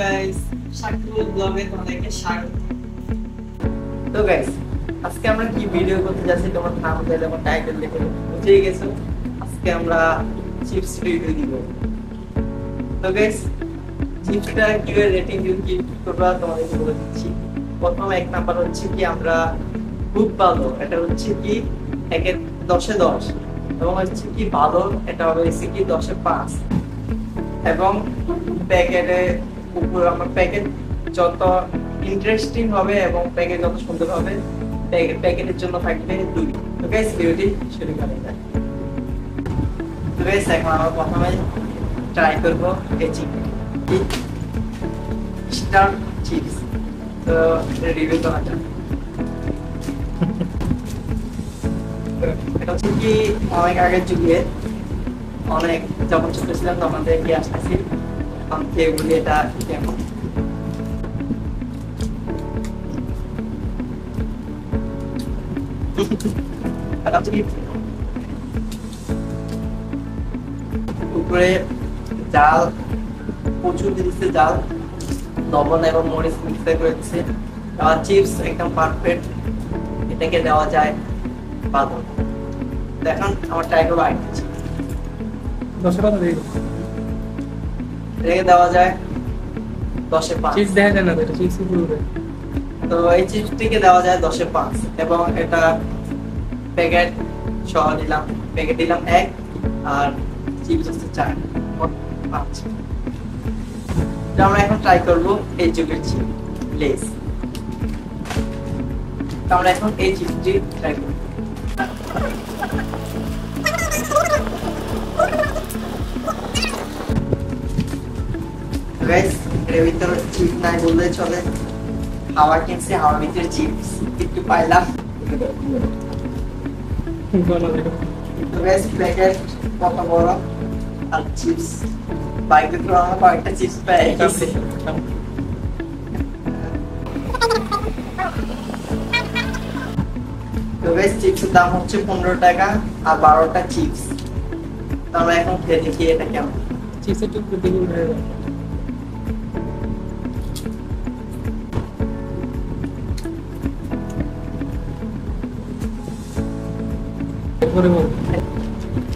Guys, Shakibul ব্লগে তোমাদেরকে স্বাগত। তো গাইস, আজকে আমরা কি ভিডিও করতে যাচ্ছি তোমার থাম্বনেল এবং টাইটেল দেখে বুঝেই গেছো। আজকে আমরা চিপস রিভিউ দিব। তো গাইস, চিপসটা কিভাবে রেটিং দিব কি করবা তোমাদেরকে বলে দিচ্ছি। প্রথম এক নাম্বার হচ্ছে কি আমরা খুব ভালো, এটা হচ্ছে কি 10/10 এবং হচ্ছে কি ভালো, এটা হবে কি 10/5 এবং প্যাকেটে উপর আমরা প্যাকেট যত ইন্টারেস্টিং হবে এবং প্যাকেট যত সুন্দর হবে প্যাকেটের জন্য থাকবে 2। তো গাইস, ভিডিওটি শুরু করা যাক। তো গাইস, এখন আমরা প্রথমে ট্রাই করব এই স্টার চিপস। তো রিভিউ করা যাক। এটা হচ্ছে কি অনেক আগের যুগে, অনেক যখন ছোট ছিলাম তখন থেকে আসতেছি, এখন খেয়ে বলি এটা কেমন। উপরে জাল প্রচুর দিচ্ছে, জাল লবণ এবং মরিচ মিক্স করে দিচ্ছে। আর চিপস একদম পারফেক্ট, এটাকে দেওয়া যায় বাদল। এখন আমার ট্রাই করবো আরেকটা চিপস, এটাকে দেওয়া যায় 10/5। চিপস দেখা যায় না, এটা চিপস পুরো। তো এই চিপসটিকে দেওয়া যায় 10/5 এবং এটা প্যাকেট সহ দিলাম, প্যাকেট দিলাম 1 আর চিপস হচ্ছে 4, মোট 5। আমরা এখন ট্রাই করবো এই যুগের চিপস লেস। আমরা এখন এই চিপসটি ট্রাই করবো। গাইস, এর ভিতরে চিপস নাই বললেই চলে। হাওয়া কিনছে, হাওয়ার ভিতরে চিপস একটু পাইলাম। কিন্তু গাইস, প্যাকেট কত বড় আর চিপস বাইকে তো আমরা কয়েকটা চিপস পেয়ে গেছি। তো গাইস, চিপসের দাম হচ্ছে 15 টাকা আর 12টা চিপস। তো আমরা এখন খেয়ে দেখি এটা কেমন। চিপসের টুকরো দিয়ে হয়ে যায়।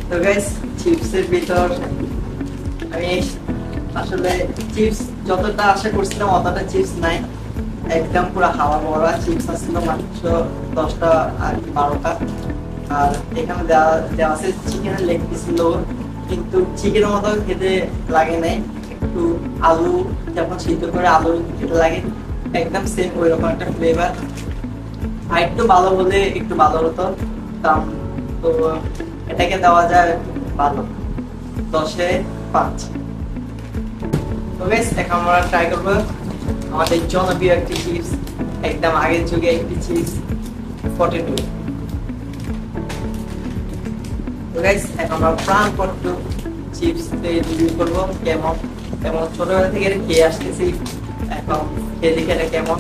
তো গাইস, চিপসের ভিতর আমি আসলে চিপস যতটা আশা করছিলাম অতটা চিপস নাই, একদম পুরো হাওয়া ভরা চিপস আসছিল মাত্র 10টা আর 12টা। আর এখানে দেওয়া আছে চিকেনের লেগ পিস ছিল, কিন্তু চিকেনের মতো খেতে লাগে নাই। একটু আলু যখন সিদ্ধ করে আলু খেতে লাগে, একদম সেম ওই রকম একটা ফ্লেভার। আর একটু ভালো হলে একটু ভালো হতো দাম। তো এটাকে দেওয়া যায় ভালো, 10/5। তো গাইস, এখন আমরা ট্রাই করবো আমাদের জনপ্রিয় একটি চিপস, একদম আগের যুগে একটি চিপস, পটেটো। তো গাইস, এখন আমরা প্রাণ পটেটো চিপস রিভিউ করবো কেমন। এবং ছোটবেলা থেকে এটা খেয়ে আসতেছি, এখন খেয়ে দেখি এটা কেমন।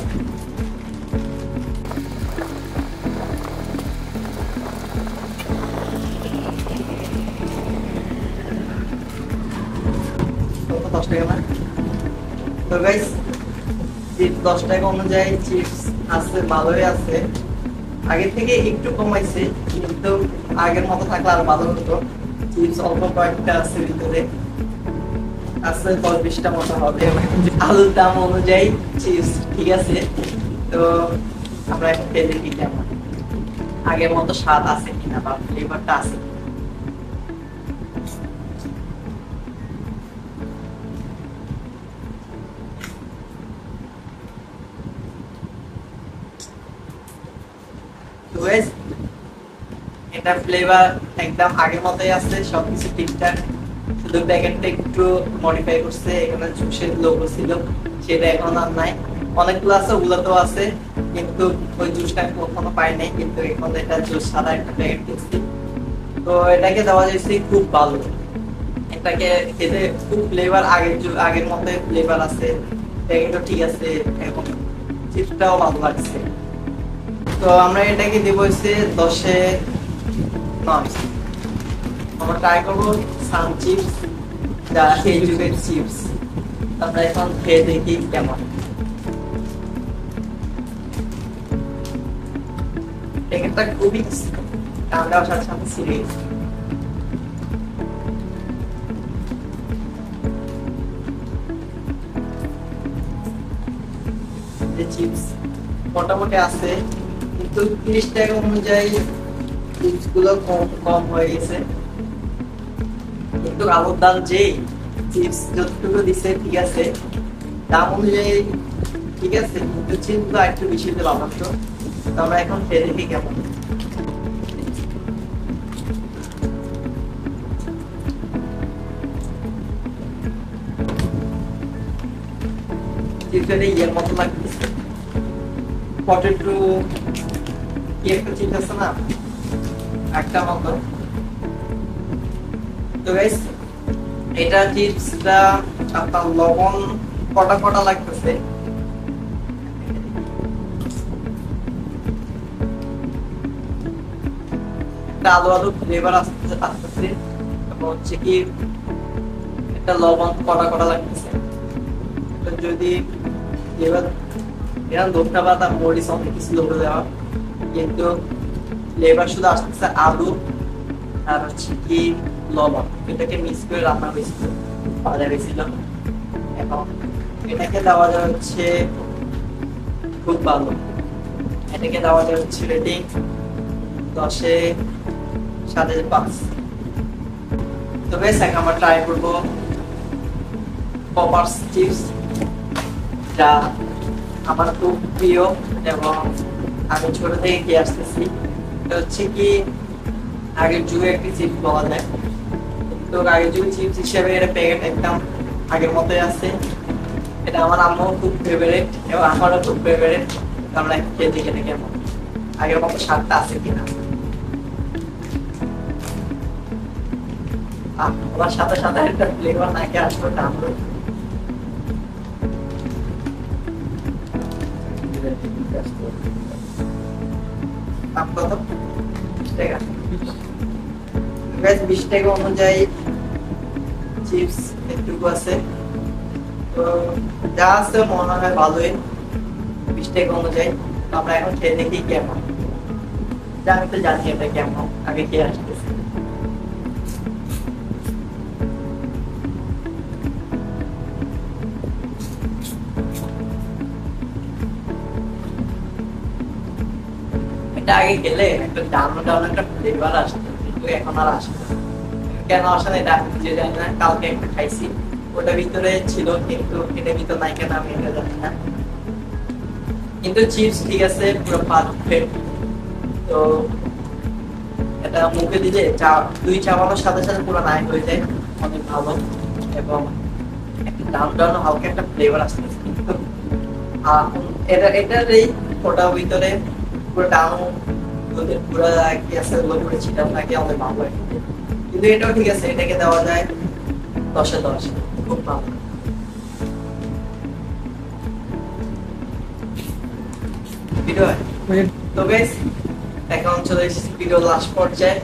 $10 না? তো গাইস, 10 টাকা অনুযায়ী চিপস আছে, ভালোই আছে। আগের থেকে একটু কমাইছে, কিন্তু আগের মতো থাকলে আর ভালো হতো। চিপস অল্প কয়েকটা আছে ভিতরে, আছে 10-20টা মতো হবে। আলুর দাম অনুযায়ী চিপস ঠিক আছে। তো আমরা এখন খেয়ে দেখি কেমন, আগের মতো স্বাদ আছে কিনা বা ফ্লেভারটা আছে। এটা ফ্লেভার একদম আগের মতোই আছে, সবকিছু ঠিকঠাক, শুধু প্যাকেটটা একটু মডিফাই করছে। এখানে জুসের লোগো ছিল, সেটা এখন আর নাই। অনেকগুলো আছে, ওগুলোতেও আছে, কিন্তু ওই জুসটা আমি কখনো পাই নাই। কিন্তু এখন এটা জুস সাদা একটা প্যাকেট কিনছি। তো এটাকে দেওয়া যাচ্ছে খুব ভালো, এটাকে খেতে খুব ফ্লেভার আগের মতো ফ্লেভার আছে, প্যাকেটও ঠিক আছে এবং চিপসটাও ভালো লাগছে। তো আমরা এটাকে দেব হচ্ছে 10/9। আমরা ট্রাই করবো সান চিপস, যা এই যুগের চিপস। আমরা এখন খেয়ে দেখি কেমন। প্যাকেটটা খুবই ঠান্ডা আসার সাথে সিরিয়াস। চিপস মোটামুটি আছে, কিন্তু 30 টাকা অনুযায়ী চিপস গুলো কম কম হয়ে গেছে। কিন্তু আলুর দাম যেই চিপস যতটুকু দিছে ঠিক আছে, দাম অনুযায়ী ঠিক আছে, কিন্তু চিপস গুলো একটু বেশি দিতে পারলাম। তো আমরা এখন খেয়ে দেখি কেমন। চিপসের ইয়ের মতো লাগতেছে, পটেটো কি একটা চিপস আছে না একটা মতো। তো গাইস এটা চিপসটা আপনার লবণ কটা কটা লাগতেছে। একটা আলু আলু ফ্লেভার আসতেছে এবং হচ্ছে কি একটা লবণ কটা কটা লাগতেছে। তো যদি এবার এরকম ধোকটা পাতা মরিচ অনেক কিছু লোক দেওয়া, কিন্তু ফ্লেভার শুধু আসতেছে আলু আর হচ্ছে কি লবণ, এটাকে মিক্স করে রান্না হয়েছিল, ভাজা হয়েছিল। এখন এটাকে দেওয়া যায় হচ্ছে খুব ভালো, এটাকে দেওয়া যায় হচ্ছে রেটিং 10-এ 5.5। তো বেশ এখন আমরা ট্রাই করবো পপার্স চিপস, যা আমার খুব প্রিয় এবং আমি ছোট থেকে খেয়ে আসতেছি। এটা হচ্ছে কি আগের যুগে একটি চিপস বলা যায়, তো আগের যুগে চিপস হিসেবে এটা প্যাকেট একদম আগের মতোই আছে। এটা আমার আম্মাও খুব ফেভারিট এবং আমারও খুব ফেভারিট। আমরা খেয়ে দেখে দেখে আগের মতো স্বাদটা আছে কিনা। আমার সাথে সাথে একটা ফ্লেভার নাকি আসলো কামড়। কত টাকা? 20 টাকা অনুযায়ী চিপস একটুকু আছে, তো যা আছে মনে হয় ভালোই 20 টাকা অনুযায়ী। তো আমরা এখন খেয়ে দেখি কেমন। আমি তো জানি এটা কেমন, আগে খেয়ে আসতেছি। এটা আগে খেলে একটা ডাউন ডাউন একটা ফ্লেভার আসতো, কিন্তু এখন আর আসে না। কেন আসে না এটা আমি নিজে জানি না। কালকে একটা খাইছি, ওটার ভিতরে ছিল, কিন্তু এটার ভিতরে নাই কেন আমি এটা জানি না। কিন্তু চিপস ঠিক আছে, পুরো পারফেক্ট। তো এটা মুখে দিলে দুই চাবানোর সাথে সাথে পুরো নাই হয়ে যায়, অনেক ভালো। এবং একটা ডাউন ডাউন হালকা একটা ফ্লেভার আসতেছে, কিন্তু এটার এই ওটার ভিতরে পুরো ডাউন পুরো কি আছে পুরো ছিটাও থাকে, অনেক ভালো লাগে। কিন্তু এটাও ঠিক আছে, এটাকে দেওয়া যায় 10-এ 10, খুব ভালো। তো গাইস এখন চলে এসেছি ভিডিও লাস্ট পর্যায়ে।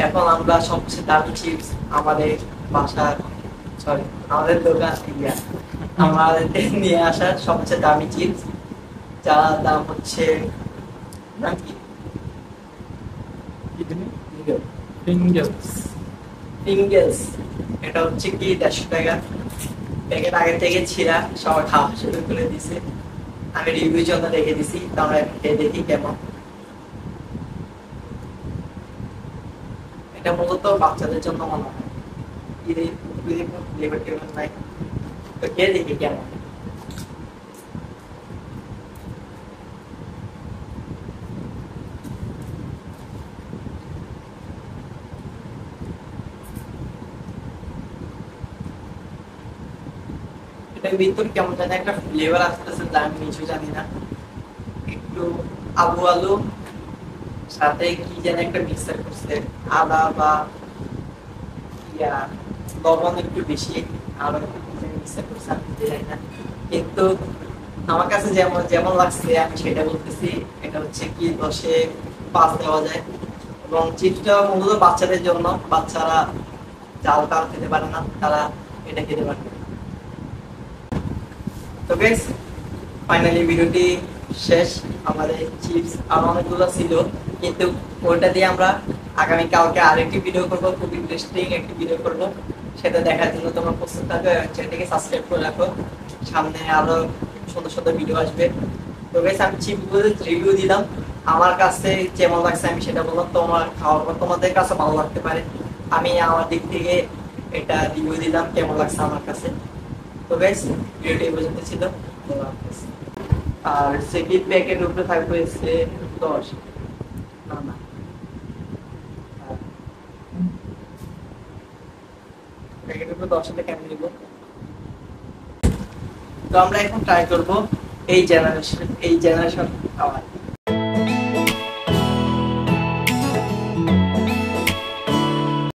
এখন আমরা সবচেয়ে দামি চিপস আমাদের বাসার আমাদের দোকান আমাদের নিয়ে আসা সবচেয়ে দামি চিপস, যার দাম হচ্ছে ফিঙ্গেলস। এটা হচ্ছে কি 150 টাকা প্যাকেট। আগে থেকে ছিঁড়া সবাই খাওয়া শুরু করে দিছে, আমি রিভিউ জন্য রেখে দিছি। তো আমরা খেয়ে দেখি কেমন। এটা মূলত বাচ্চাদের জন্য মনে হয়, ফ্লেভার টেভার নাই। তো খেয়ে দেখি কেমন। এটার ভিতর কেমন জানি একটা ফ্লেভার আসতেছে, যা আমি কিছু জানি না। একটু আলু আলু সাথে কি জানি একটা মিক্সার করছে, আদা বা লবণ একটু বেশি, আর একটু কি জানি মিক্সার করছে, আমি জানি না। কিন্তু আমার কাছে যেমন যেমন লাগছে আমি সেটা বলতেছি। এটা হচ্ছে কি 10-এ 5 দেওয়া যায়। এবং চিপসটা মূলত বাচ্চাদের জন্য, বাচ্চারা জাল টাল খেতে পারে না, তারা এটা খেতে পারে। তো গাইস ফাইনালি ভিডিওটি শেষ। আমাদের চিপস আর অনেকগুলো ছিল, কিন্তু ওটা দিয়ে আমরা আগামী কালকে আরেকটি ভিডিও করব, খুব ইন্টারেস্টিং একটি ভিডিও করব। সেটা দেখার জন্য তোমরা প্রস্তুত থাকো, চ্যানেলটিকে সাবস্ক্রাইব করে রাখো। সামনে আরো সুন্দর সুন্দর ভিডিও আসবে। তো গাইস আমি চিপসগুলো রিভিউ দিলাম, আমার কাছে যেমন লাগছে আমি সেটা বললাম। তোমার খাওয়ার পর তোমাদের কাছে ভালো লাগতে পারে, আমি আমার দিক থেকে এটা রিভিউ দিলাম কেমন লাগছে আমার কাছে। তো গাইস ভিডিওটি এই পর্যন্ত ছিল। আল্লাহ হাফেজ। আর সেকেন্ড প্যাকেট উপরে থাকবে হচ্ছে 10 না না প্যাকেট উপরে 10 হলে কেমন দিব। তো আমরা এখন ট্রাই করব এই জেনারেশন খাওয়া।